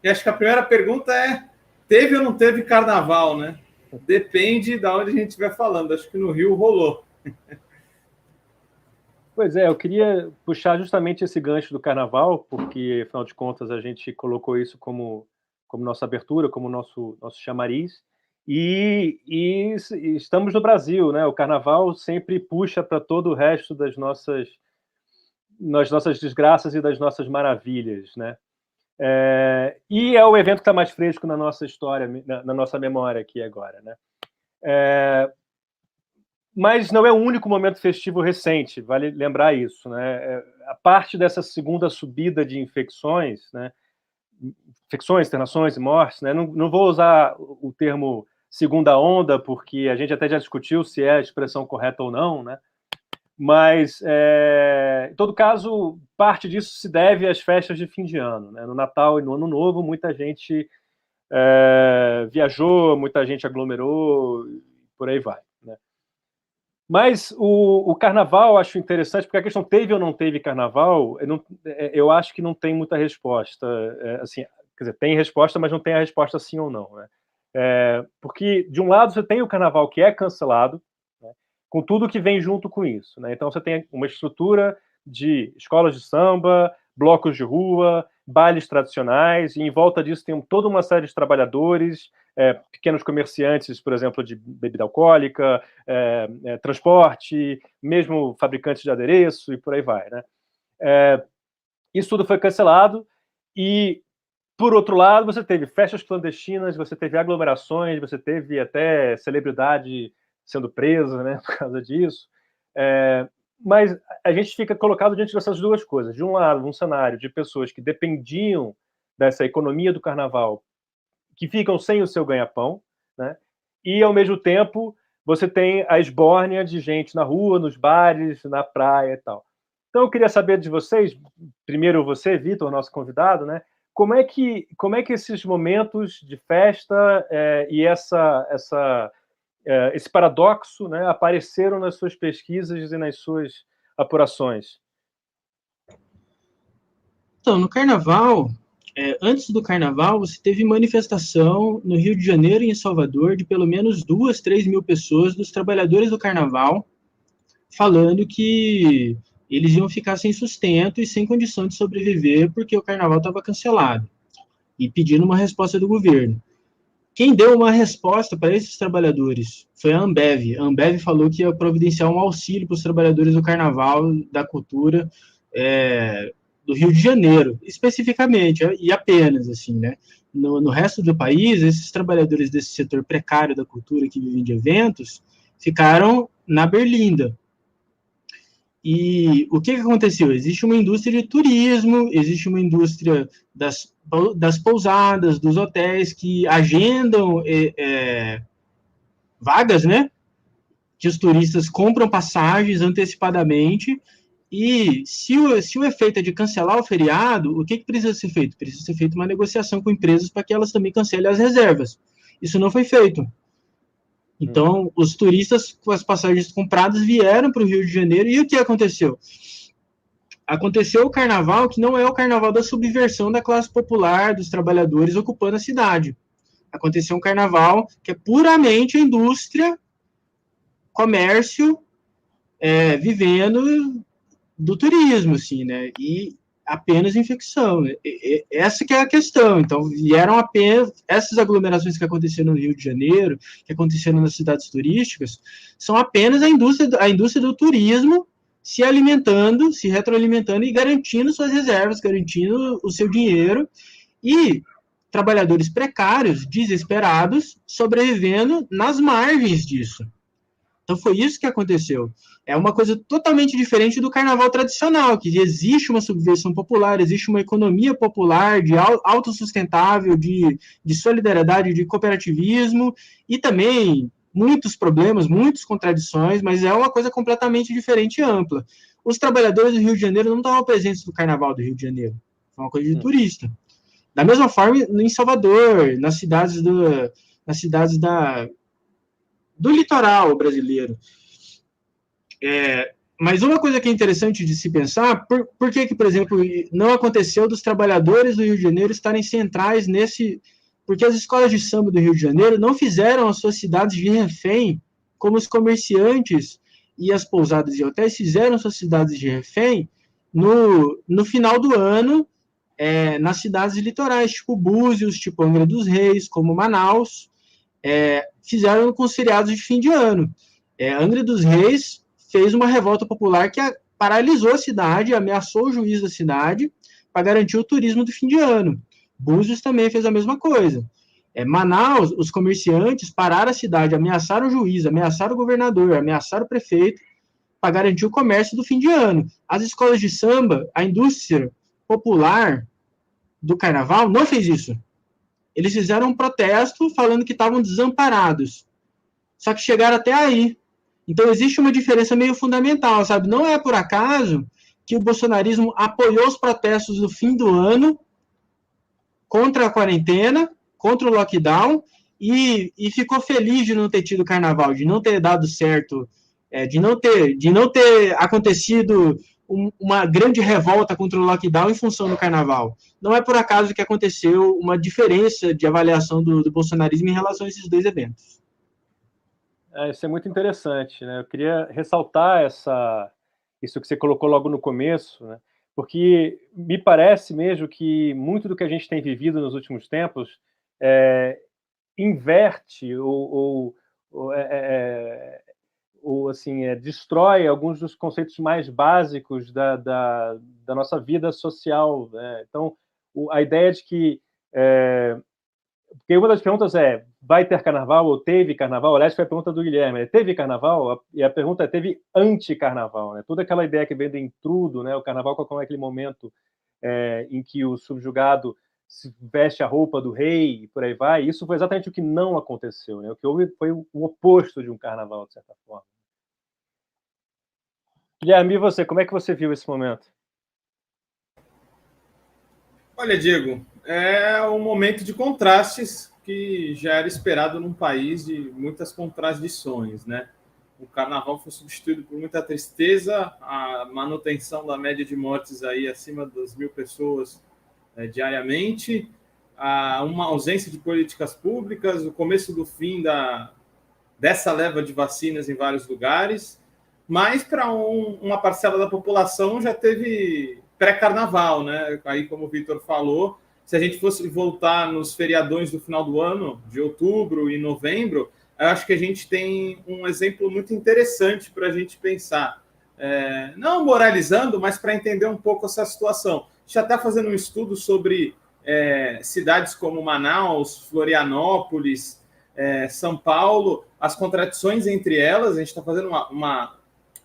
E acho que a primeira pergunta é: teve ou não teve carnaval, né? Depende de onde a gente estiver falando. Acho que no Rio rolou. Pois é, eu queria puxar justamente esse gancho do carnaval, porque, afinal de contas, a gente colocou isso como nossa abertura, como nosso chamariz, e estamos no Brasil, né? O carnaval sempre puxa para todo o resto das nossas desgraças e das nossas maravilhas, né? E é o evento que está mais fresco na nossa história, na nossa memória aqui agora, né? Mas não é o único momento festivo recente, vale lembrar isso, né? A parte dessa segunda subida de infecções, né? Infecções, internações e mortes, né? Não vou usar o termo segunda onda, porque a gente até já discutiu se é a expressão correta ou não, né? Mas, em todo caso, parte disso se deve às festas de fim de ano, né? No Natal e no Ano Novo, muita gente viajou, muita gente aglomerou, por aí vai, né? Mas o carnaval eu acho interessante, porque a questão teve ou não teve carnaval, eu acho que não tem muita resposta. Assim, quer dizer, tem resposta, mas não tem a resposta sim ou não, né? Porque, de um lado, você tem o carnaval que é cancelado, né, com tudo que vem junto com isso, né? Então, você tem uma estrutura de escolas de samba, blocos de rua, bailes tradicionais, e em volta disso tem toda uma série de trabalhadores, pequenos comerciantes, por exemplo, de bebida alcoólica, transporte, mesmo fabricantes de adereço e por aí vai, né? Isso tudo foi cancelado e, por outro lado, você teve festas clandestinas, você teve aglomerações, você teve até celebridade sendo presa, né, por causa disso. Mas a gente fica colocado diante dessas duas coisas. De um lado, um cenário de pessoas que dependiam dessa economia do carnaval, que ficam sem o seu ganha-pão, né? E, ao mesmo tempo, você tem a esbórnia de gente na rua, nos bares, na praia e tal. Então, eu queria saber de vocês, primeiro você, Vitor, nosso convidado, né? Como é que esses momentos de festa e esse paradoxo, né, apareceram nas suas pesquisas e nas suas apurações? Então, no Carnaval, antes do Carnaval, você teve manifestação no Rio de Janeiro e em Salvador de pelo menos 2, 3 mil pessoas dos trabalhadores do Carnaval, falando que eles iam ficar sem sustento e sem condição de sobreviver porque o Carnaval estava cancelado, e pedindo uma resposta do governo. Quem deu uma resposta para esses trabalhadores foi a Ambev. A Ambev falou que ia providenciar um auxílio para os trabalhadores do Carnaval, da cultura, do Rio de Janeiro, especificamente, e apenas, assim, né? No resto do país, esses trabalhadores desse setor precário da cultura que vivem de eventos ficaram na berlinda. E o que aconteceu? Existe uma indústria de turismo, existe uma indústria das pousadas, dos hotéis, que agendam vagas, né? Que os turistas compram passagens antecipadamente. E se o efeito é de cancelar o feriado, o que precisa ser feito? Precisa ser feita uma negociação com empresas para que elas também cancelem as reservas. Isso não foi feito. Então, os turistas com as passagens compradas vieram para o Rio de Janeiro, e o que aconteceu? Aconteceu o carnaval que não é o carnaval da subversão da classe popular, dos trabalhadores ocupando a cidade. Aconteceu um carnaval que é puramente indústria, comércio, vivendo do turismo, assim, né? E apenas infecção. Essa que é a questão. Então, vieram apenas essas aglomerações que aconteceram no Rio de Janeiro, que aconteceram nas cidades turísticas, são apenas a indústria do turismo se alimentando, se retroalimentando e garantindo suas reservas, garantindo o seu dinheiro, e trabalhadores precários, desesperados, sobrevivendo nas margens disso. Então foi isso que aconteceu. É uma coisa totalmente diferente do carnaval tradicional, que existe uma subversão popular, existe uma economia popular de autossustentável, de solidariedade, de cooperativismo, e também muitos problemas, muitas contradições, mas é uma coisa completamente diferente e ampla. Os trabalhadores do Rio de Janeiro não estavam presentes no carnaval do Rio de Janeiro. Foi uma coisa de turista. Da mesma forma, em Salvador, nas cidades do litoral brasileiro. Mas uma coisa que é interessante de se pensar, por que, por exemplo, não aconteceu dos trabalhadores do Rio de Janeiro estarem centrais nesse... Porque as escolas de samba do Rio de Janeiro não fizeram as suas cidades de refém, como os comerciantes e as pousadas e hotéis fizeram suas cidades de refém no final do ano, nas cidades litorais, tipo Búzios, tipo Angra dos Reis, como Manaus, fizeram com os feriados de fim de ano. Angra dos Reis fez uma revolta popular que paralisou a cidade, ameaçou o juiz da cidade para garantir o turismo do fim de ano. Búzios também fez a mesma coisa. Manaus, os comerciantes pararam a cidade, ameaçaram o juiz, ameaçaram o governador, ameaçaram o prefeito para garantir o comércio do fim de ano. As escolas de samba, a indústria popular do carnaval não fez isso. Eles fizeram um protesto falando que estavam desamparados. Só que chegaram até aí. Então, existe uma diferença meio fundamental, sabe? Não é por acaso que o bolsonarismo apoiou os protestos do fim do ano contra a quarentena, contra o lockdown, e ficou feliz de não ter tido carnaval, de não ter dado certo, de não ter acontecido uma grande revolta contra o lockdown em função do carnaval. Não é por acaso que aconteceu uma diferença de avaliação do bolsonarismo em relação a esses dois eventos. Isso é muito interessante, né? Eu queria ressaltar isso que você colocou logo no começo, né? Porque me parece mesmo que muito do que a gente tem vivido nos últimos tempos inverte ou assim, destrói alguns dos conceitos mais básicos da nossa vida social, né? Então, a ideia de que... porque uma das perguntas vai ter carnaval ou teve carnaval? Aliás, foi a pergunta do Guilherme. Teve carnaval? E a pergunta teve anti-carnaval, né? Toda aquela ideia que vem do intrudo, né? O carnaval como é aquele momento em que o subjugado veste a roupa do rei e por aí vai. Isso foi exatamente o que não aconteceu, né? O que houve foi o oposto de um carnaval, de certa forma. Guilherme, e você? Como é que você viu esse momento? Olha, Diego, é um momento de contrastes que já era esperado num país de muitas contradições, né? O carnaval foi substituído por muita tristeza, a manutenção da média de mortes aí acima das 1.000 pessoas diariamente, uma ausência de políticas públicas, o começo do fim dessa leva de vacinas em vários lugares, mas para uma parcela da população já teve pré-carnaval, né? Aí, como o Vitor falou, se a gente fosse voltar nos feriadões do final do ano, de outubro e novembro, eu acho que a gente tem um exemplo muito interessante para a gente pensar. Não moralizando, mas para entender um pouco essa situação. A gente já está fazendo um estudo sobre cidades como Manaus, Florianópolis, São Paulo, as contradições entre elas. A gente está fazendo uma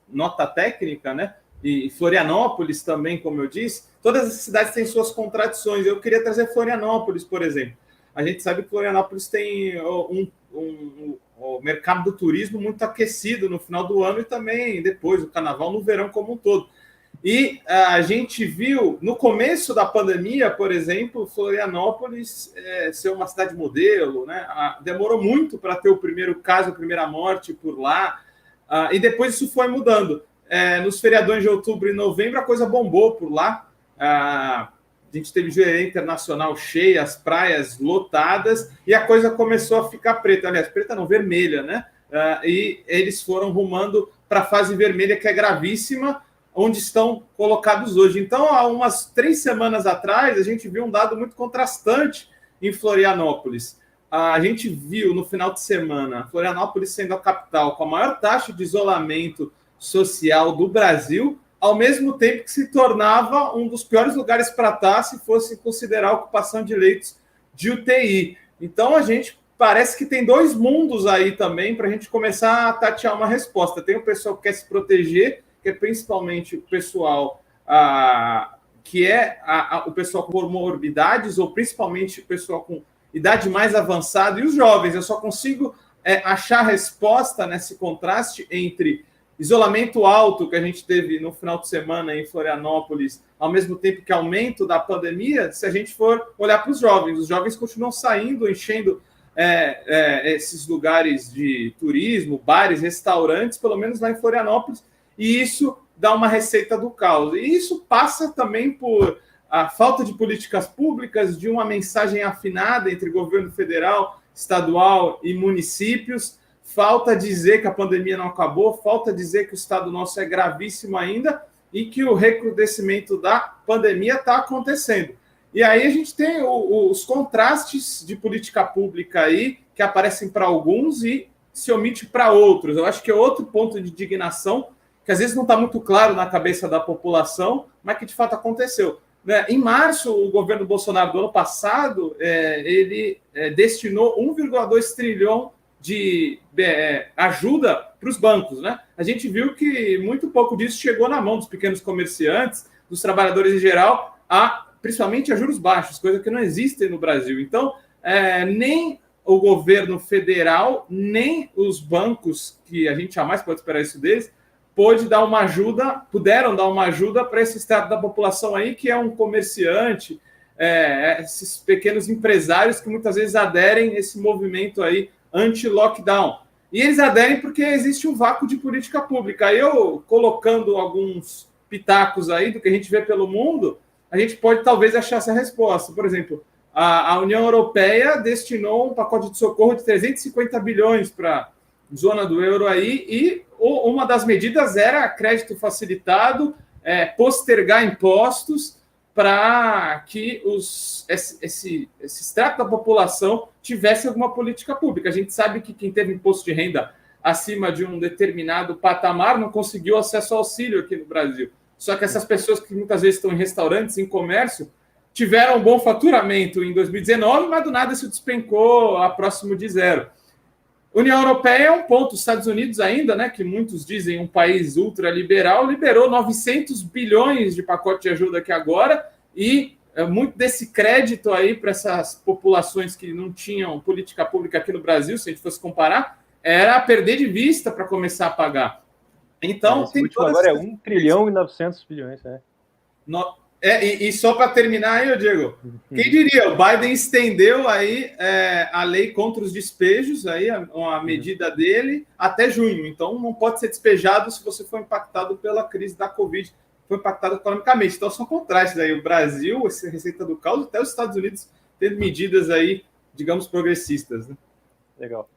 nota técnica, né? E Florianópolis também, como eu disse, todas as cidades têm suas contradições. Eu queria trazer Florianópolis, por exemplo. A gente sabe que Florianópolis tem um mercado do turismo muito aquecido no final do ano e também depois do carnaval, no verão como um todo. E a gente viu, no começo da pandemia, por exemplo, Florianópolis ser uma cidade modelo, né? Demorou muito para ter o primeiro caso, a primeira morte por lá, e depois isso foi mudando. Nos feriadões de outubro e novembro, a coisa bombou por lá. A gente teve Jurerê Internacional cheia, as praias lotadas, e a coisa começou a ficar preta. Aliás, preta não, vermelha, né? E eles foram rumando para a fase vermelha, que é gravíssima, onde estão colocados hoje. Então, há umas 3 semanas atrás, a gente viu um dado muito contrastante em Florianópolis. A gente viu, no final de semana, Florianópolis sendo a capital com a maior taxa de isolamento social do Brasil, ao mesmo tempo que se tornava um dos piores lugares para estar se fosse considerar a ocupação de leitos de UTI. Então, a gente parece que tem 2 mundos aí também para a gente começar a tatear uma resposta. Tem o pessoal que quer se proteger, que é principalmente o pessoal o pessoal com comorbidades, ou principalmente o pessoal com idade mais avançada, e os jovens. Eu só consigo achar resposta nesse contraste entre isolamento alto que a gente teve no final de semana em Florianópolis, ao mesmo tempo que aumento da pandemia, se a gente for olhar para os jovens. Os jovens continuam saindo, enchendo esses lugares de turismo, bares, restaurantes, pelo menos lá em Florianópolis, e isso dar uma receita do caos. E isso passa também por a falta de políticas públicas, de uma mensagem afinada entre governo federal, estadual e municípios. Falta dizer que a pandemia não acabou, falta dizer que o estado nosso é gravíssimo ainda e que o recrudescimento da pandemia está acontecendo. E aí a gente tem os contrastes de política pública aí, que aparecem para alguns e se omite para outros. Eu acho que é outro ponto de indignação, que às vezes não está muito claro na cabeça da população, mas que de fato aconteceu. Em março, o governo Bolsonaro do ano passado, ele destinou 1,2 trilhão de ajuda para os bancos, né? A gente viu que muito pouco disso chegou na mão dos pequenos comerciantes, dos trabalhadores em geral, principalmente a juros baixos, coisa que não existe no Brasil. Então, nem o governo federal, nem os bancos, que a gente jamais pode esperar isso deles, puderam dar uma ajuda para esse estado da população aí, que é um comerciante, esses pequenos empresários que muitas vezes aderem a esse movimento aí anti-lockdown. E eles aderem porque existe um vácuo de política pública. Eu, colocando alguns pitacos aí do que a gente vê pelo mundo, a gente pode talvez achar essa resposta. Por exemplo, a União Europeia destinou um pacote de socorro de 350 bilhões para a zona do euro aí, e uma das medidas era crédito facilitado, postergar impostos para que esse extrato da população tivesse alguma política pública. A gente sabe que quem teve imposto de renda acima de um determinado patamar não conseguiu acesso ao auxílio aqui no Brasil. Só que essas pessoas que muitas vezes estão em restaurantes, em comércio, tiveram um bom faturamento em 2019, mas do nada isso despencou a próximo de zero. União Europeia é um ponto. Os Estados Unidos ainda, né, que muitos dizem um país ultraliberal, liberou 900 bilhões de pacote de ajuda aqui agora, e muito desse crédito aí para essas populações que não tinham política pública aqui no Brasil, se a gente fosse comparar, era perder de vista para começar a pagar. Então, tem agora é 1 trilhão e 900 bilhões. E só para terminar aí, Diego, quem diria, o Biden estendeu aí a lei contra os despejos, aí, a medida dele, até junho. Então, não pode ser despejado se você for impactado pela crise da Covid, foi impactado economicamente. Então, são contrastes aí. O Brasil, essa receita do caos, até os Estados Unidos tendo medidas aí, digamos, progressistas. Né? Legal.